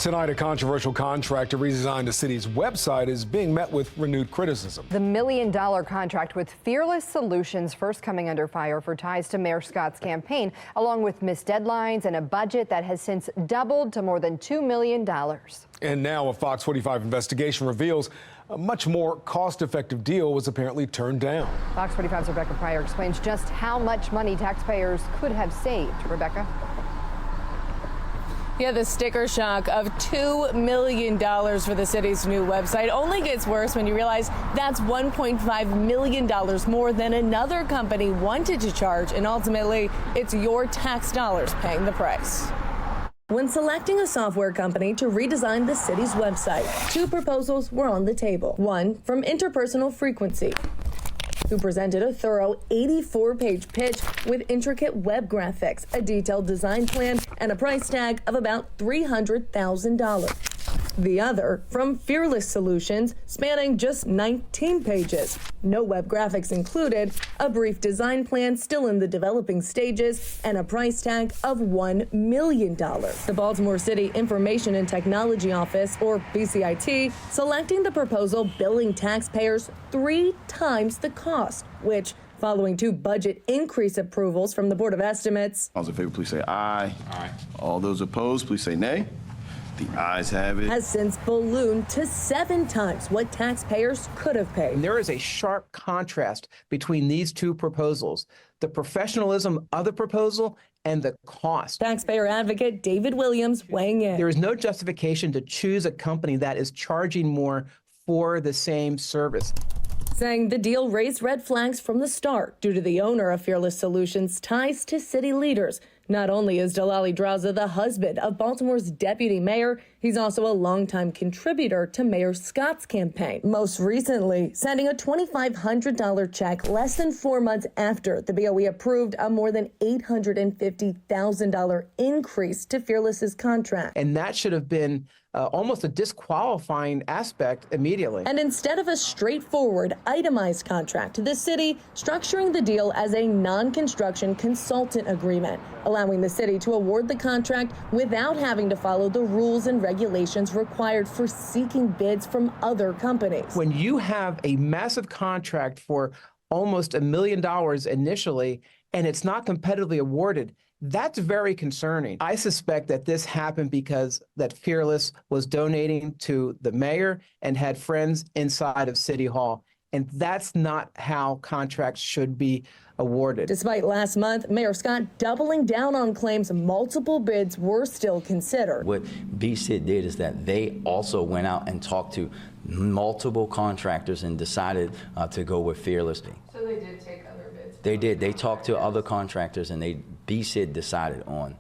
Tonight, a controversial contract to redesign the city's website is being met with renewed criticism. The $1 million contract with Fearless Solutions first coming under fire for ties to Mayor Scott's campaign, along with missed deadlines and a budget that has since doubled to more than $2 million. And now a Fox 45 investigation reveals a much more cost-effective deal was apparently turned down. Fox 45's Rebecca Pryor explains just how much money taxpayers could have saved. Rebecca? Yeah, the sticker shock of $2 million for the city's new website only gets worse when you realize that's $1.5 million more than another company wanted to charge, and ultimately it's your tax dollars paying the price. When selecting a software company to redesign the city's website, two proposals were on the table. One from Interpersonal Frequency, who presented a thorough 84-page pitch with intricate web graphics, a detailed design plan, and a price tag of about $300,000. The other from Fearless Solutions, spanning just 19 pages. No web graphics included, a brief design plan still in the developing stages, and a price tag of $1 million. The Baltimore City Information and Technology Office, or BCIT, selecting the proposal billing taxpayers 3 times the cost, which, following 2 budget increase approvals from the Board of Estimates. All those in favor, please say aye. Aye. All those opposed, please say nay. The ayes have it. Has since ballooned to 7 times what taxpayers could have paid. And there is a sharp contrast between these two proposals, the professionalism of the proposal and the cost. Taxpayer advocate David Williams weighing in. There is no justification to choose a company that is charging more for the same service. Saying the deal raised red flags from the start due to the owner of Fearless Solutions' ties to city leaders. Not only is Delali Draza the husband of Baltimore's deputy mayor, he's also a longtime contributor to Mayor Scott's campaign. Most recently, sending a $2,500 check less than 4 months after the BOE approved a more than $850,000 increase to Fearless's contract. And that should have been almost a disqualifying aspect immediately. And instead of a straightforward, itemized contract, the city structuring the deal as a non-construction consultant agreement, allowing the city to award the contract without having to follow the rules and regulations required for seeking bids from other companies. When you have a massive contract for almost $1 million initially, and it's not competitively awarded, that's very concerning. I suspect that this happened because that Fearless was donating to the mayor and had friends inside of City Hall. And that's not how contracts should be awarded. Despite last month, Mayor Scott doubling down on claims multiple bids were still considered. What BCIT did is that they also went out and talked to multiple contractors and decided to go with Fearless. So they did take other bids? They did. They talked to other contractors, and BCIT decided on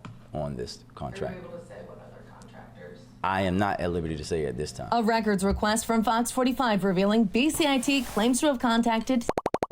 this contract. Are you able to say what other contractors? I am not at liberty to say at this time. A records request from Fox 45 revealing BCIT claims to have contacted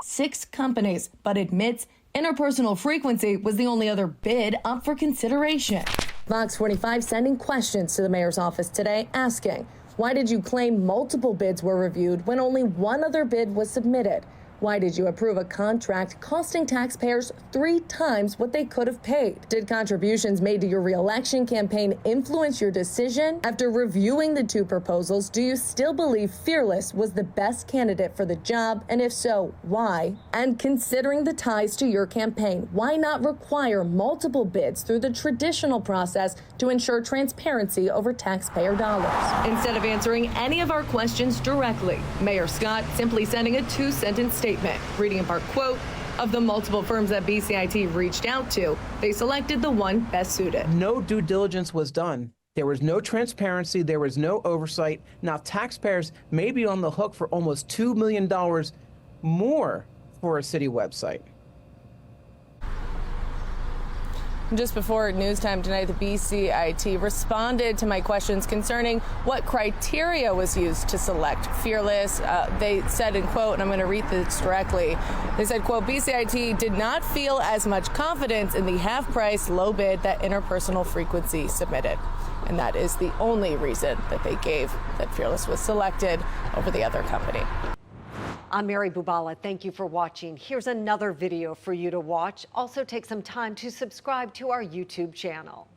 6 companies, but admits Interpersonal Frequency was the only other bid up for consideration. Fox 45 sending questions to the mayor's office today asking, why did you claim multiple bids were reviewed when only one other bid was submitted? Why did you approve a contract costing taxpayers 3 times what they could have paid? Did contributions made to your re-election campaign influence your decision? After reviewing the 2 proposals, do you still believe Fearless was the best candidate for the job? And if so, why? And considering the ties to your campaign, why not require multiple bids through the traditional process to ensure transparency over taxpayer dollars? Instead of answering any of our questions directly, Mayor Scott simply sending a 2-sentence statement, reading in part, quote, of the multiple firms that BCIT reached out to, they selected the one best suited. No due diligence was done. There was no transparency. There was no oversight. Now, taxpayers may be on the hook for almost $2 million more for a city website. Just before news time tonight, the BCIT responded to my questions concerning what criteria was used to select Fearless. They said, in quote, and I'm going to read this directly, they said, quote, BCIT did not feel as much confidence in the half-price low bid that Interpersonal Frequency submitted. And that is the only reason that they gave that Fearless was selected over the other company. I'm Mary Bubala. Thank you for watching. Here's another video for you to watch. Also take some time to subscribe to our YouTube channel.